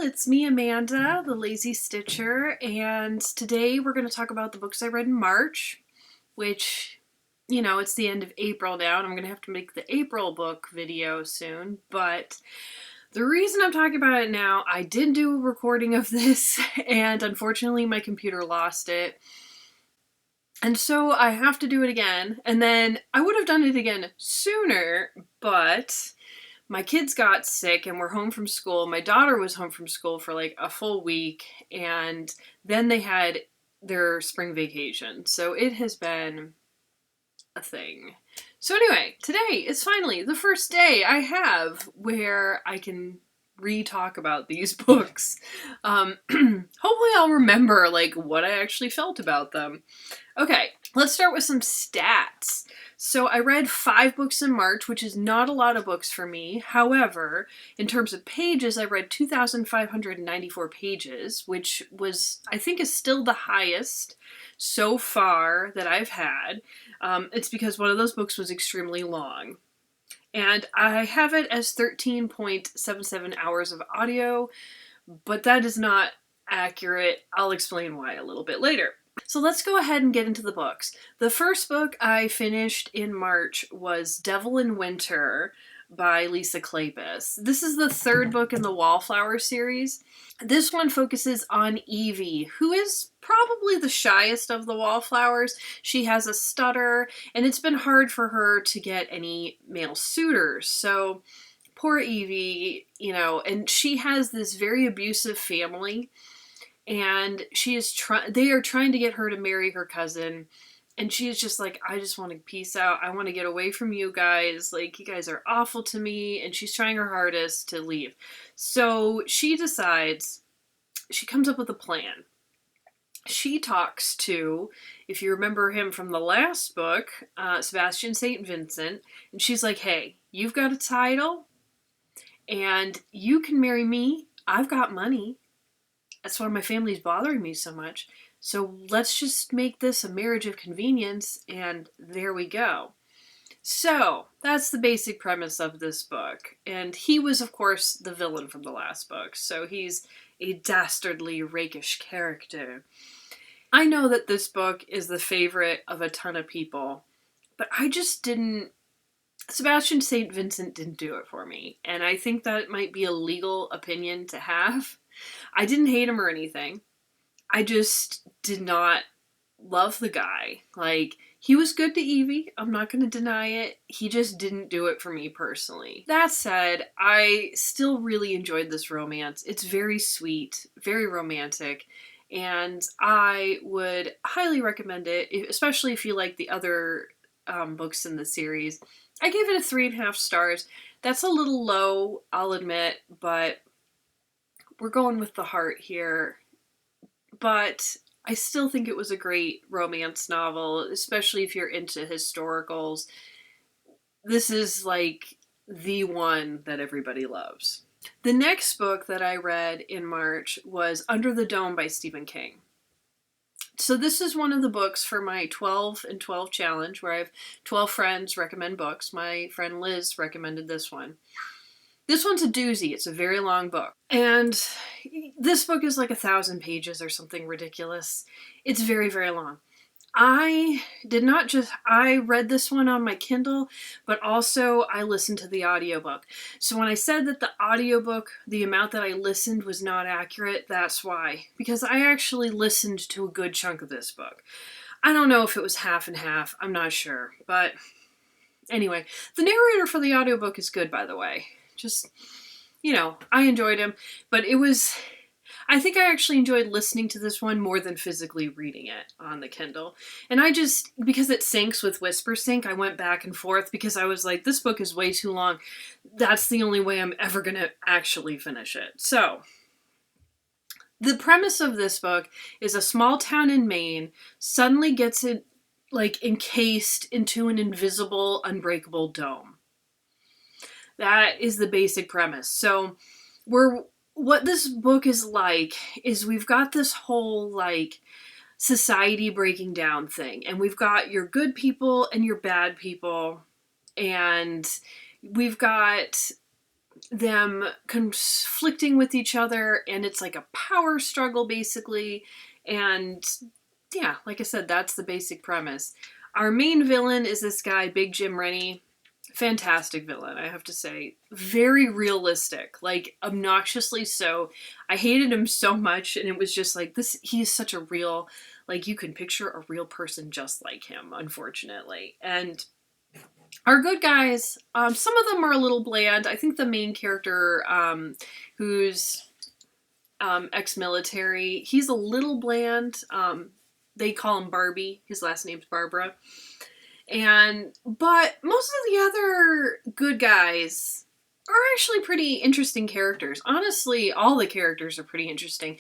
It's me, Amanda, the Lazy Stitcher, and today we're going to talk about the books I read in March, which, it's the end of April now, and I'm going to have to make the April book video soon, but the reason I'm talking about it now, I did do a recording of this, and unfortunately my computer lost it. And so I have to do it again, and then I would have done it again sooner, but my kids got sick and were home from school. My daughter was home from school for like a full week, and then they had their spring vacation. So it has been a thing. So anyway, today is finally the first day I have where I can re-talk about these books. Hopefully I'll remember like what I actually felt about them. Okay, let's start with some stats. So I read 5 books in March, which is not a lot of books for me. However, in terms of pages, I read 2,594 pages, which I think is still the highest so far that I've had. It's because one of those books was extremely long. And I have it as 13.77 hours of audio, but that is not accurate. I'll explain why a little bit later. So let's go ahead and get into the books. The first book I finished in March was Devil in Winter by Lisa Kleypas. This is the 3rd book in the Wallflower series. This one focuses on Evie, who is probably the shyest of the Wallflowers. She has a stutter, and it's been hard for her to get any male suitors. So poor Evie, and she has this very abusive family. And they are trying to get her to marry her cousin. And she is just like, I just want to peace out. I want to get away from you guys. Like, you guys are awful to me. And she's trying her hardest to leave. So she comes up with a plan. She talks to, if you remember him from the last book, Sebastian St. Vincent. And she's like, hey, you've got a title. And you can marry me. I've got money. That's why my family's bothering me so much. So let's just make this a marriage of convenience, and there we go. So that's the basic premise of this book. And he was, of course, the villain from the last book. So he's a dastardly, rakish character. I know that this book is the favorite of a ton of people, but I just didn't. Sebastian St. Vincent didn't do it for me. And I think that might be a legal opinion to have. I didn't hate him or anything. I just did not love the guy. Like, he was good to Evie. I'm not going to deny it. He just didn't do it for me personally. That said, I still really enjoyed this romance. It's very sweet, very romantic, and I would highly recommend it, especially if you like the other books in the series. I gave it a 3.5 stars. That's a little low, I'll admit, but we're going with the heart here. But I still think it was a great romance novel, especially if you're into historicals. This is like the one that everybody loves. The next book that I read in March was Under the Dome by Stephen King. So this is one of the books for my 12 and 12 challenge, where I have 12 friends recommend books. My friend Liz recommended this one. This one's a doozy. It's a very long book. And this book is like 1,000 pages or something ridiculous. It's very, very long. I read this one on my Kindle, but also I listened to the audiobook. So when I said that the audiobook, the amount that I listened was not accurate, that's why. Because I actually listened to a good chunk of this book. I don't know if it was half and half. I'm not sure. But anyway, the narrator for the audiobook is good, by the way. Just, I enjoyed him. But I think I actually enjoyed listening to this one more than physically reading it on the Kindle. And because it syncs with WhisperSync, I went back and forth because I was like, this book is way too long. That's the only way I'm ever going to actually finish it. So, the premise of this book is a small town in Maine suddenly gets encased into an invisible, unbreakable dome. That is the basic premise. So, what this book is like is we've got this whole society breaking down thing, and we've got your good people and your bad people, and we've got them conflicting with each other, and it's like a power struggle basically. And yeah, like I said, that's the basic premise. Our main villain is this guy, Big Jim Rennie. Fantastic villain, I have to say. Very realistic, like obnoxiously so. I hated him so much, and it was just like this. He is such a real, like you can picture a real person just like him, unfortunately. And our good guys, some of them are a little bland. I think the main character, who's ex-military, he's a little bland. They call him Barbie. His last name's Barbara. But most of the other good guys are actually pretty interesting characters. Honestly, all the characters are pretty interesting.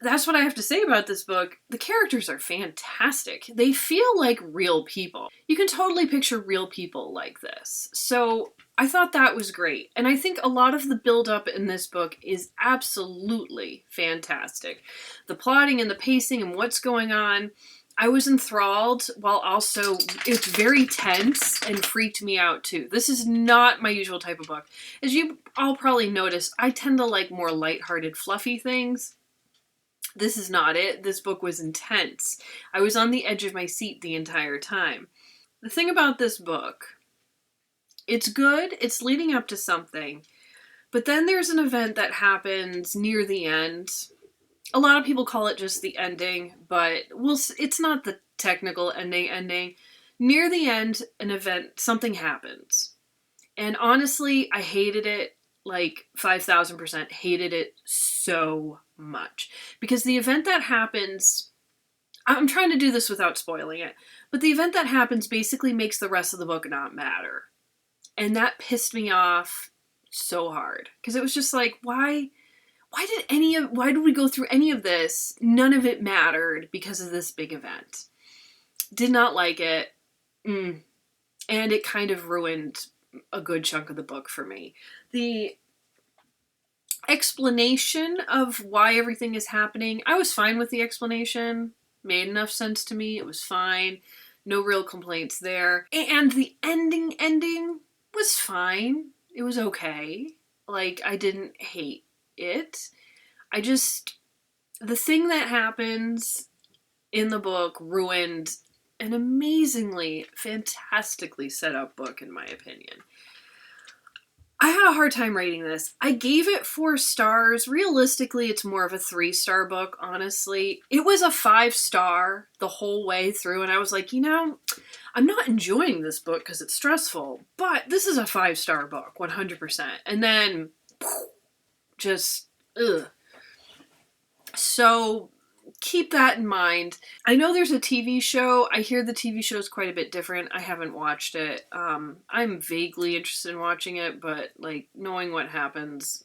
That's what I have to say about this book. The characters are fantastic. They feel like real people. You can totally picture real people like this. So I thought that was great. And I think a lot of the build-up in this book is absolutely fantastic. The plotting and the pacing and what's going on, I was enthralled, while also it's very tense and freaked me out too. This is not my usual type of book. As you all probably noticed, I tend to like more lighthearted, fluffy things. This is not it. This book was intense. I was on the edge of my seat the entire time. The thing about this book, it's good, it's leading up to something, but then there's an event that happens near the end. A lot of people call it just the ending, but it's not the technical ending. Near the end, an event, something happens. And honestly, I hated it, like 5,000% hated it so much. Because the event that happens, I'm trying to do this without spoiling it, but the event that happens basically makes the rest of the book not matter. And that pissed me off so hard. Because it was just like, why did we go through any of this? None of it mattered because of this big event. Did not like it. And it kind of ruined a good chunk of the book for me. The explanation of why everything is happening, I was fine with the explanation. Made enough sense to me. It was fine. No real complaints there. And the ending was fine. It was okay. Like, I didn't hate it. The thing that happens in the book ruined an amazingly, fantastically set up book, in my opinion. I had a hard time rating this. I gave it 4 stars. Realistically, it's more of a 3-star book, honestly. It was a 5-star the whole way through, and I was like, I'm not enjoying this book because it's stressful, but this is a 5-star book, 100%. And then, just, ugh. So keep that in mind. I know there's a TV show. I hear the TV show is quite a bit different. I haven't watched it. I'm vaguely interested in watching it, but like knowing what happens,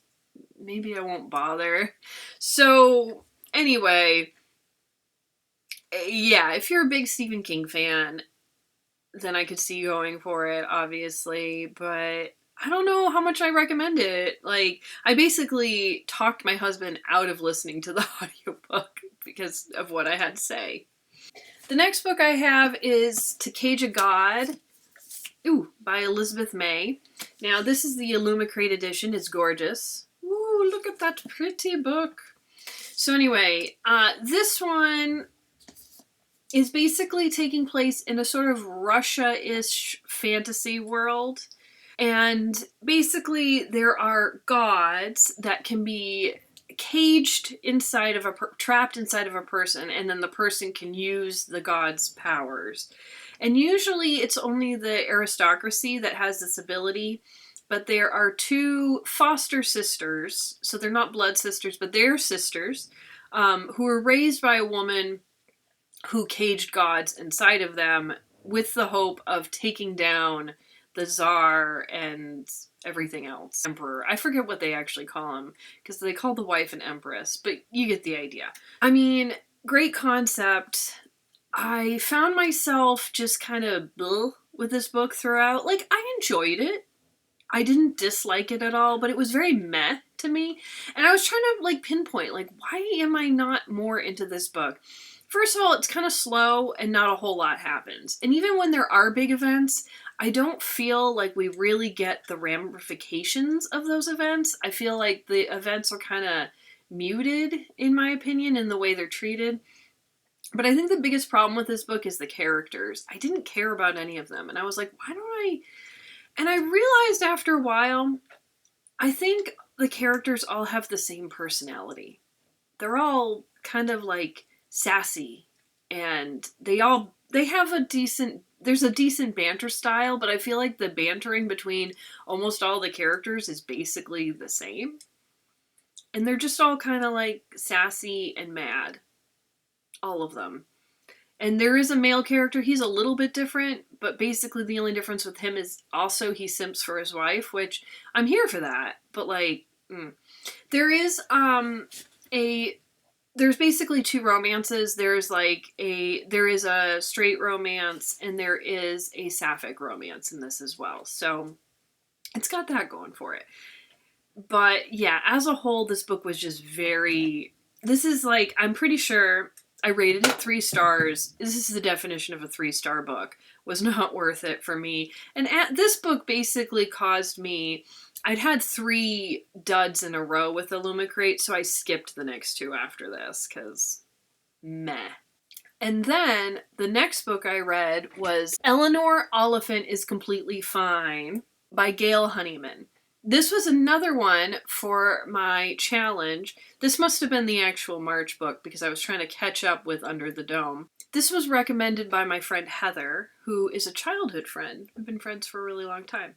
maybe I won't bother. So anyway, yeah, if you're a big Stephen King fan, then I could see going for it, obviously, but I don't know how much I recommend it. Like, I basically talked my husband out of listening to the audiobook because of what I had to say. The next book I have is To Cage a God, by Elizabeth May. Now, this is the Illumicrate edition. It's gorgeous. Ooh, look at that pretty book. So anyway, this one is basically taking place in a sort of Russia-ish fantasy world. And basically there are gods that can be caged inside of trapped inside of a person, and then the person can use the god's powers. And usually it's only the aristocracy that has this ability, but there are 2 foster sisters, so they're not blood sisters, but they're sisters, who were raised by a woman who caged gods inside of them with the hope of taking down the Tsar and everything else. Emperor. I forget what they actually call him, because they call the wife an empress, but you get the idea. I mean, great concept. I found myself just kind of with this book throughout. Like, I enjoyed it. I didn't dislike it at all, but it was very meh to me. And I was trying to, like, pinpoint, like, why am I not more into this book? First of all, it's kind of slow and not a whole lot happens. And even when there are big events, I don't feel like we really get the ramifications of those events. I feel like the events are kind of muted, in my opinion, in the way they're treated. But I think the biggest problem with this book is the characters. I didn't care about any of them. And I was like, why don't I? And I realized after a while, I think the characters all have the same personality. They're all kind of like sassy, and they have a decent, there's a decent banter style, but I feel like the bantering between almost all the characters is basically the same. And they're just all kind of like sassy and mad. All of them. And there is a male character. He's a little bit different, but basically the only difference with him is also he simps for his wife, which I'm here for that. But like, there is a there's basically two romances. There is a straight romance and there is a sapphic romance in this as well. So it's got that going for it. But yeah, as a whole, this book was just this is like, I'm pretty sure I rated it 3 stars. This is the definition of a 3-star book. Was not worth it for me. And this book basically caused me, I'd had 3 duds in a row with Illumicrate, so I skipped the next 2 after this, because meh. And then the next book I read was Eleanor, Oliphant is Completely Fine by Gail Honeyman. This was another one for my challenge. This must have been the actual March book because I was trying to catch up with Under the Dome. This was recommended by my friend Heather, who is a childhood friend. We've been friends for a really long time.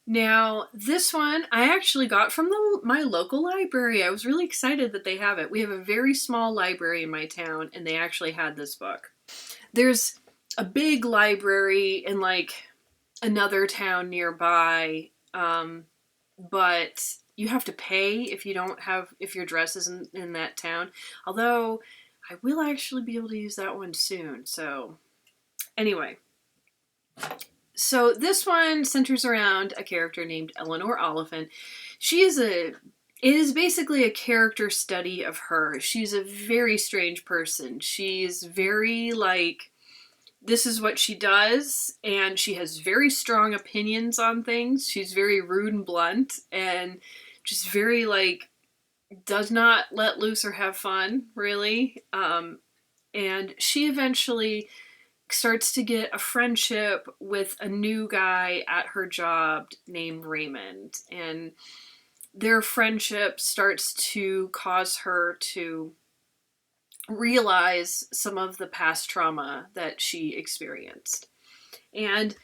Now, this one I actually got from my local library. I was really excited that they have it. We have a very small library in my town, and they actually had this book. There's a big library in like another town nearby, but you have to pay if your address isn't in that town. Although I will actually be able to use that one soon. So anyway, so this one centers around a character named Eleanor Oliphant. It is basically a character study of her. She's a very strange person. She's very like, this is what she does, and she has very strong opinions on things. She's very rude and blunt, and just very, like, does not let loose or have fun, really. And she eventually starts to get a friendship with a new guy at her job named Raymond. And their friendship starts to cause her to realize some of the past trauma that she experienced. And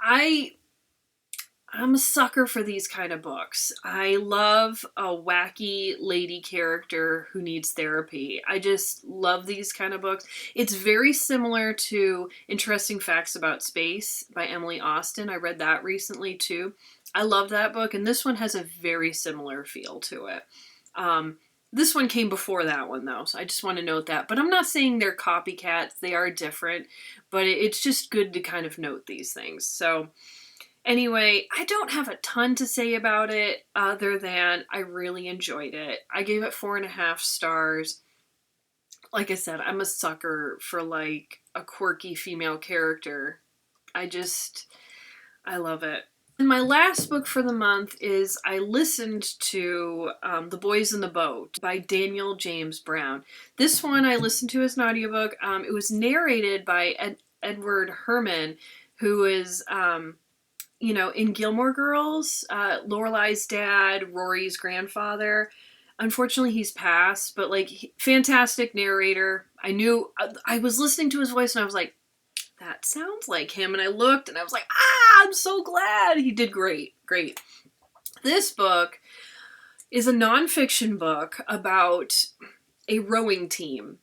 I'm a sucker for these kind of books. I love a wacky lady character who needs therapy. I just love these kind of books. It's very similar to Interesting Facts About Space by Emily Austen. I read that recently too. I love that book, and this one has a very similar feel to it. This one came before that one, though, so I just want to note that. But I'm not saying they're copycats. They are different, but it's just good to kind of note these things. So anyway, I don't have a ton to say about it other than I really enjoyed it. I gave it 4.5 stars. Like I said, I'm a sucker for like a quirky female character. I love it. And my last book for the month is I listened to The Boys in the Boat by Daniel James Brown. This one I listened to as an audiobook. It was narrated by Edward Herman, who is, in Gilmore Girls, Lorelai's dad, Rory's grandfather. Unfortunately, he's passed, but like, fantastic narrator. I was listening to his voice and I was like, that sounds like him. And I looked and I was like, I'm so glad. He did great. Great. This book is a nonfiction book about a rowing team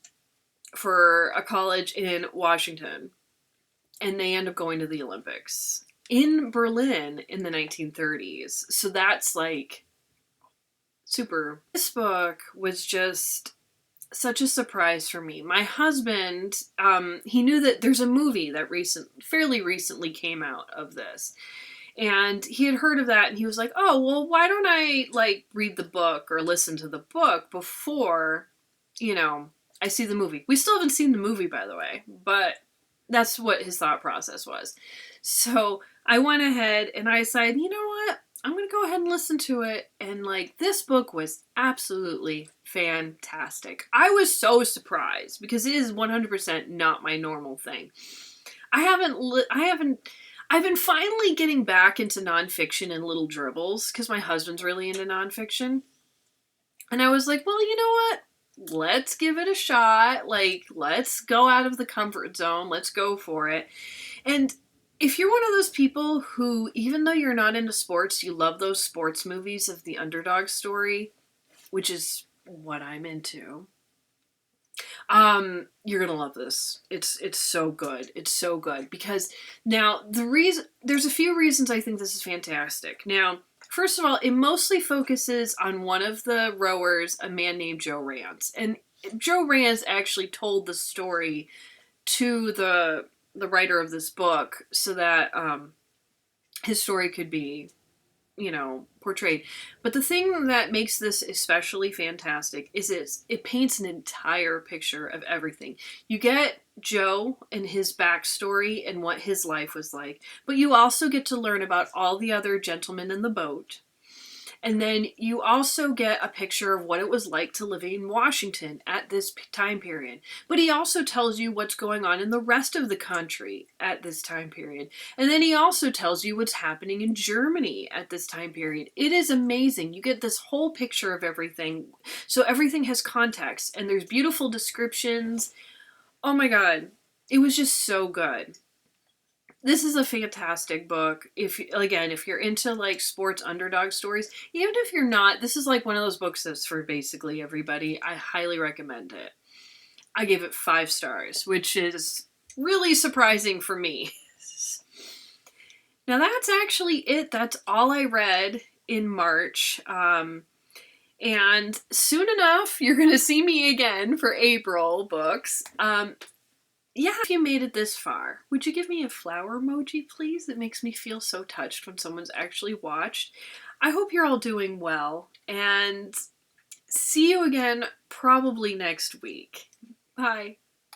for a college in Washington. And they end up going to the Olympics in Berlin in the 1930s. So that's like super. This book was just such a surprise for me. My husband, he knew that there's a movie that fairly recently came out of this. And he had heard of that and he was like, oh, well, why don't I like read the book or listen to the book before, I see the movie. We still haven't seen the movie, by the way, but that's what his thought process was. So I went ahead and I decided, you know what? I'm going to go ahead and listen to it. And like, this book was absolutely fantastic. I was so surprised because it is 100% not my normal thing. I've been finally getting back into nonfiction and little dribbles because my husband's really into nonfiction. And I was like, well, you know what? Let's give it a shot. Like, let's go out of the comfort zone. Let's go for it. And if you're one of those people who, even though you're not into sports, you love those sports movies of the underdog story, which is what I'm into, you're gonna love this. It's so good. It's so good because now there's a few reasons I think this is fantastic. Now, first of all, it mostly focuses on one of the rowers, a man named Joe Rance, and Joe Rance actually told the story to the writer of this book so that his story could be, portrayed. But the thing that makes this especially fantastic is it paints an entire picture of everything. You get Joe and his backstory and what his life was like, but you also get to learn about all the other gentlemen in the boat. And then you also get a picture of what it was like to live in Washington at this time period. But he also tells you what's going on in the rest of the country at this time period. And then he also tells you what's happening in Germany at this time period. It is amazing. You get this whole picture of everything. So everything has context and there's beautiful descriptions. Oh my God. It was just so good. This is a fantastic book. If you're into like sports underdog stories, even if you're not, this is like one of those books that's for basically everybody. I highly recommend it. I gave it 5 stars, which is really surprising for me. Now that's actually it. That's all I read in March. And soon enough, you're going to see me again for April books. Yeah, if you made it this far, would you give me a flower emoji, please? It makes me feel so touched when someone's actually watched. I hope you're all doing well, and see you again probably next week. Bye.